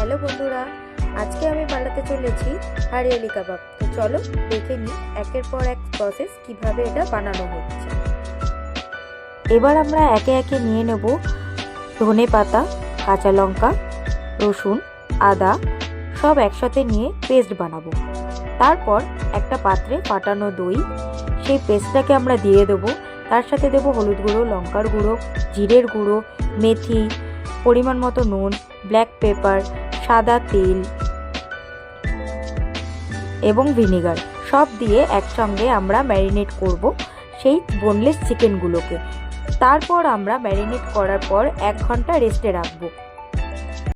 Hello বন্ধুরা, আজকে আমি বানাতে চলেছি হরিয়ালি কাবাব। তো চলো দেখে নিই একের পর এক প্রসেস কিভাবে এটা বানানো হচ্ছে। এবার আমরা একে একে নিয়ে নেব ধনে পাতা, কাঁচা লঙ্কা, রসুন, আদা সব একসাথে নিয়ে পেস্ট বানাবো। তারপর একটা পাত্রে ফাটানো দই, সেই পেস্টটাকে আমরা দিয়ে দেবো। তার সাথে দেবো হলুদ গুঁড়ো, লঙ্কার গুঁড়ো, জিরের গুঁড়ো, মেথি, পরিমাণ মতো নুন, ব্ল্যাক পেপার, সাদা তেল এবং ভিনেগার সব দিয়ে একসঙ্গে আমরা ম্যারিনেট করব সেই বোনলেস চিকেনগুলোকে। তারপর আমরা ম্যারিনেট করার পর 1 ঘন্টা রেস্টে রাখবো।